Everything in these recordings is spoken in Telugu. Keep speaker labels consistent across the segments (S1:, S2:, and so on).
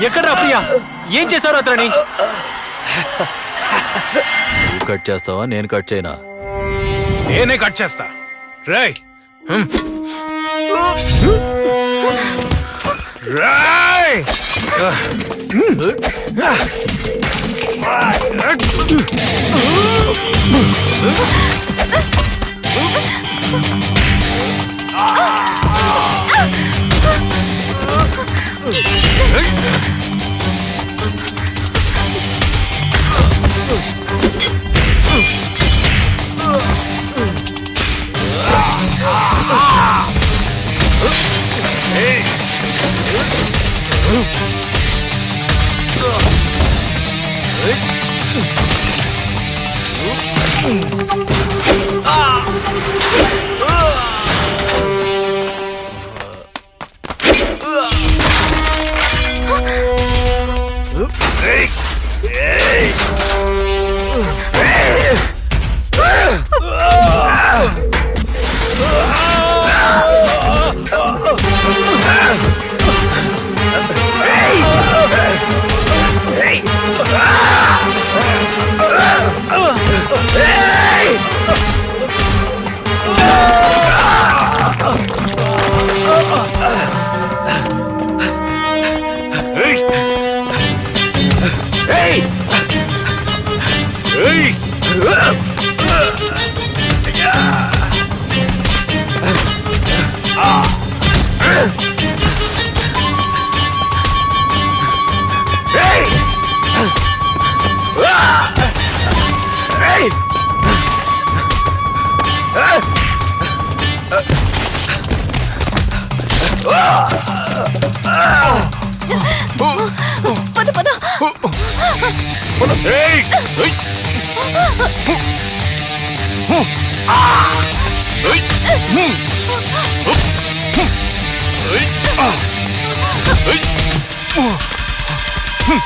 S1: ఎక్కడ ప్రియా? ఏం చేశారు అతని?
S2: నువ్వు కట్ చేస్తావా, నేను కట్ చేయనా?
S3: నేనే కట్ చేస్తా. రేయ్ రేయ్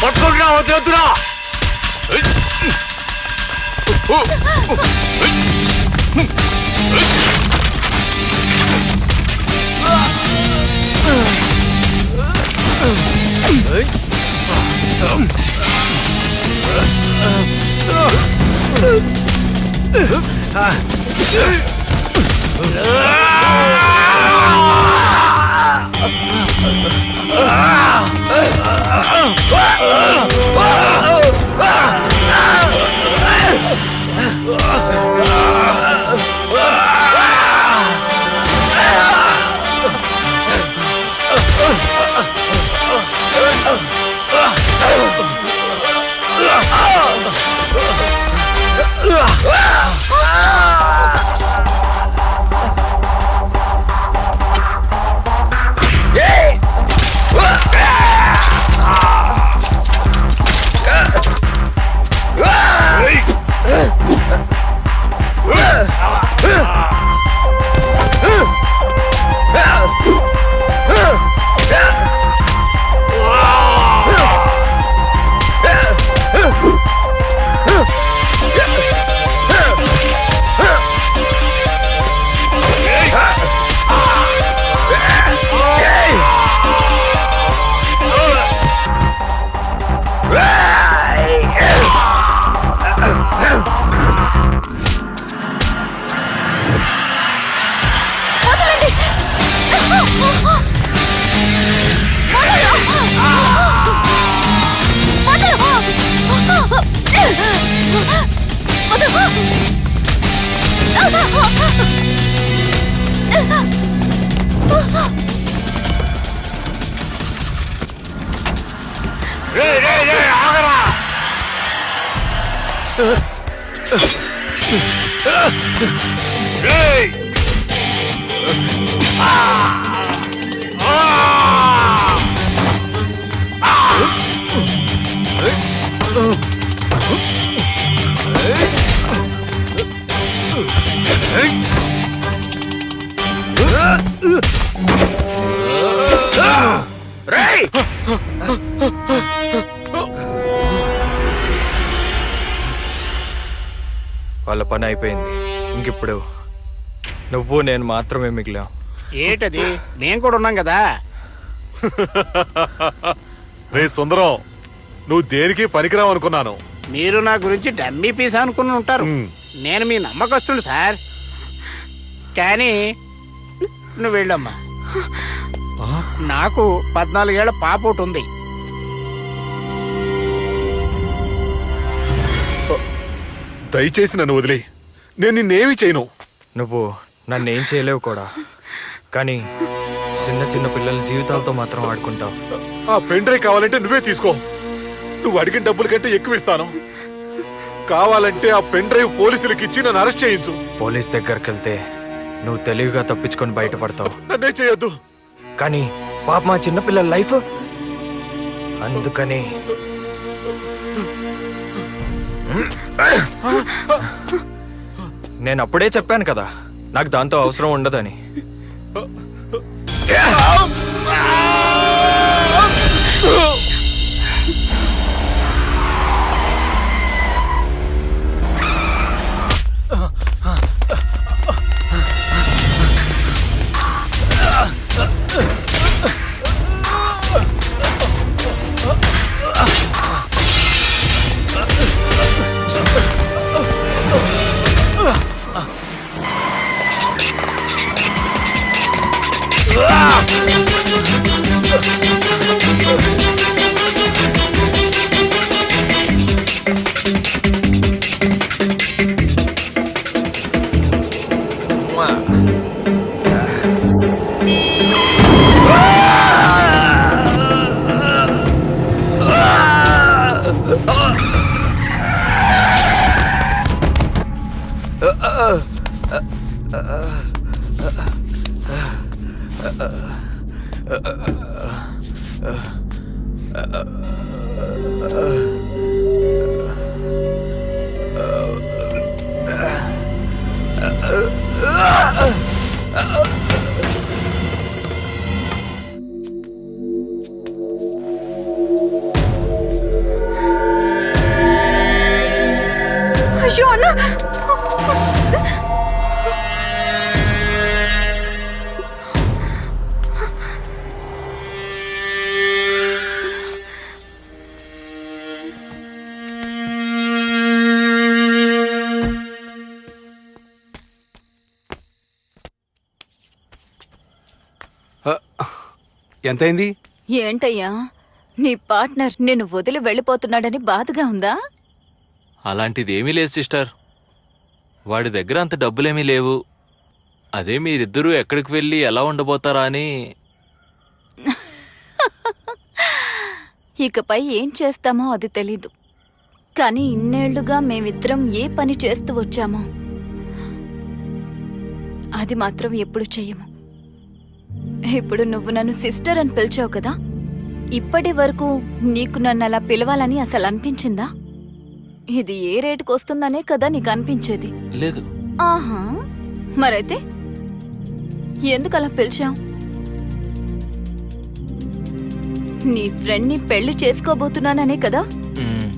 S3: పట్టుకుంటున్నా, వద్దురా.
S1: వాళ్ళ పని అయిపోయింది. ఇంకిప్పుడు నువ్వు నేను మాత్రమే మిగిలాం.
S4: ఏంటది? మేము కూడా ఉన్నాం కదా.
S3: రే సుందరం, నువ్వు దేనికి పనికిరావు అనుకున్నాను.
S4: మీరు నా గురించి డమ్మీ పీస్ అనుకుని ఉంటారు. నేను మీ నమ్మకస్తుడు సార్. కానీ నువ్వు వెళ్ళమ్మా. నాకు 14 ఏళ్ల పాప ఒకటి ఉంది.
S3: దయచేసి నన్ను వదిలే, నేను నిన్నేమి చేయను.
S1: నువ్వు నన్ను ఏం చేయలేవు కూడా, కానీ చిన్న చిన్న పిల్లల జీవితాలతో మాత్రం ఆడుకుంటావు.
S3: ఆ పెన్ డ్రైవ్ కావాలంటే నువ్వే తీసుకో. నువ్వు అడిగిన డబ్బుల కంటే ఎక్కువ ఇస్తాను. కావాలంటే ఆ పెన్ డ్రైవ్ పోలీసులకు ఇచ్చి నన్ను అరెస్ట్ చేయించు.
S1: పోలీస్ దగ్గరికి వెళ్తే నువ్వు తెలివిగా తప్పించుకొని బయటపడతావు.
S3: నన్నే చేయొద్దు.
S1: కానీ పాప మా చిన్నపిల్లల లైఫ్, అందుకని నేను అప్పుడే చెప్పాను కదా నాకు దాంతో అవసరం ఉండదని.
S5: అయ్యో అన్న,
S6: ఎంతైంది?
S5: ఏంటయ్యా నీ పార్ట్నర్ నిన్ను వదిలి వెళ్ళిపోతున్నాడని బాధగా ఉందా?
S2: అలాంటిది ఏమీ లేదు సిస్టర్. వాడి దగ్గర అంత డబ్బులేమీ లేవు. అదే మీరిద్దరూ ఎక్కడికి వెళ్ళి ఎలా ఉండబోతారా అని.
S5: ఇకపై ఏం చేస్తామో అది తెలీదు, కానీ ఇన్నేళ్లుగా మేమిద్దరం ఏ పని చేస్తూ వచ్చామో అది మాత్రం ఎప్పుడు చెయ్యము. ఇప్పుడు నువ్వు నన్ను సిస్టర్ అని పిలిచావు కదా, ఇప్పటి వరకు నీకు నన్ను అలా పిలవాలని అసలు అనిపించిందా? ఇది ఏ రేటుకు వస్తుందనే కదా నీకు అనిపించేది?
S2: లేదు.
S5: ఆహా, మరైతే ఎందుకు అలా పిలిచావు? నీ ఫ్రెండ్ని పెళ్లి చేసుకోబోతున్నాననే కదా?
S2: మ్మ్.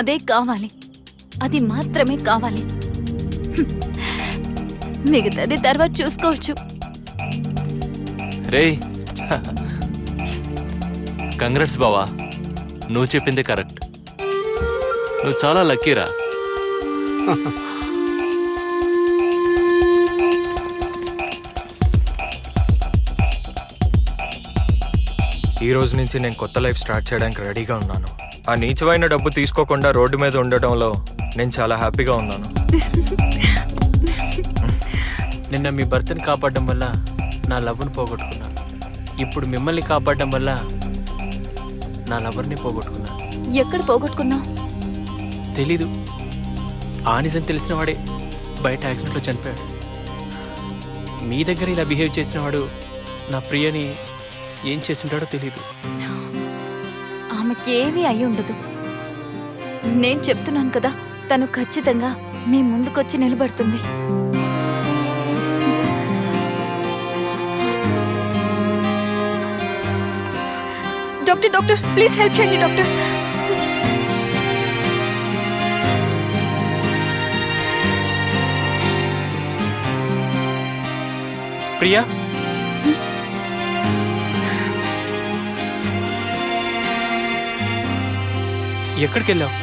S5: అదే కావాలి, అది మాత్రమే కావాలి. మిగతాది తర్వాత చూసుకోవచ్చు.
S2: రేయ్, కంగ్రాట్స్ బావా, నువ్వు చెప్పింది కరెక్ట్. నువ్వు చాలా లక్కీరా.
S1: ఈ రోజు నుంచి నేను కొత్త లైఫ్ స్టార్ట్ చేయడానికి రెడీగా ఉన్నాను. ఆ నీచమైన డబ్బు తీసుకోకుండా రోడ్డు మీద ఉండటంలో నేను చాలా హ్యాపీగా ఉన్నాను.
S7: నిన్న మీ భర్తని కాపాడడం వల్ల నా లవ్ని పోగొట్టుకున్నాను. ఇప్పుడు మిమ్మల్ని కాపాడడం వల్ల నా లవర్ని పోగొట్టుకున్నాను.
S5: ఎక్కడ పోగొట్టుకున్నావు?
S7: తెలీదు. ఆ నిజం తెలిసిన వాడే బయట యాక్సిడెంట్లో చనిపోయాడు. మీ దగ్గర ఇలా బిహేవ్ చేసిన వాడు నా ప్రియని ఏం చేసింటాడో తెలీదు.
S5: ఆమెకేమీ అయి ఉండదు. నేను చెప్తున్నాను కదా, తను ఖచ్చితంగా మీ ముందుకొచ్చి నిలబడుతుంది. డాక్టర్, డాక్టర్ ప్లీజ్ హెల్ప్ చేయండి డాక్టర్.
S1: ప్రియా,
S7: ఎక్కడికి వెళ్ళావు?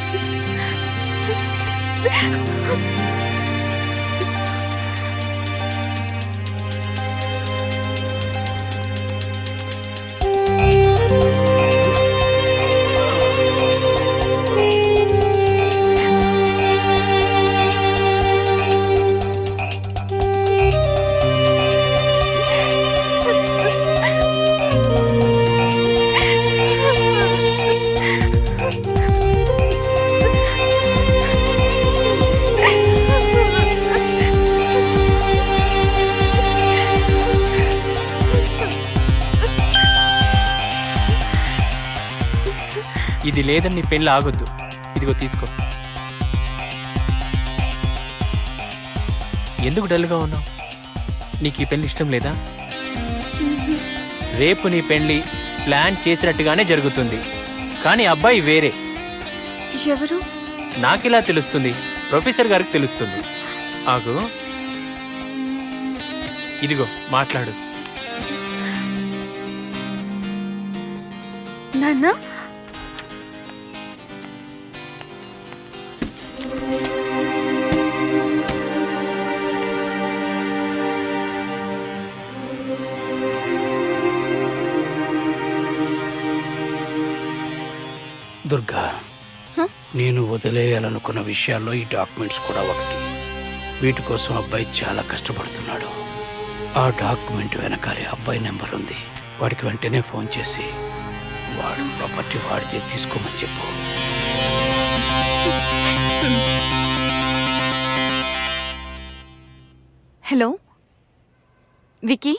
S7: ఇది లేదని నీ పెళ్ళి ఆగొద్దు. ఇదిగో తీసుకో. ఎందుకు డల్గా ఉన్నావు? నీకు ఈ పెళ్ళి ఇష్టం లేదా? రేపు నీ పెళ్ళి ప్లాన్ చేసినట్టుగానే జరుగుతుంది, కానీ అబ్బాయి వేరే.
S5: ఎవరు?
S7: నాకెలా తెలుస్తుంది? ప్రొఫెసర్ గారికి తెలుస్తుంది. ఆగు, ఇదిగో మాట్లాడు.
S5: నాన్న,
S4: దుర్గా, నేను వదిలేయాలనుకున్న విషయాల్లో ఈ డాక్యుమెంట్స్ కూడా ఒకటి. వీటి కోసం అబ్బాయి చాలా కష్టపడుతున్నాడు. ఆ డాక్యుమెంట్ వెనకాలే అబ్బాయి నెంబర్ ఉంది. వాడికి వెంటనే ఫోన్ చేసి వాడి ప్రాపర్టీ వాడితే తీసుకోమని చెప్పు.
S5: Hello wiki.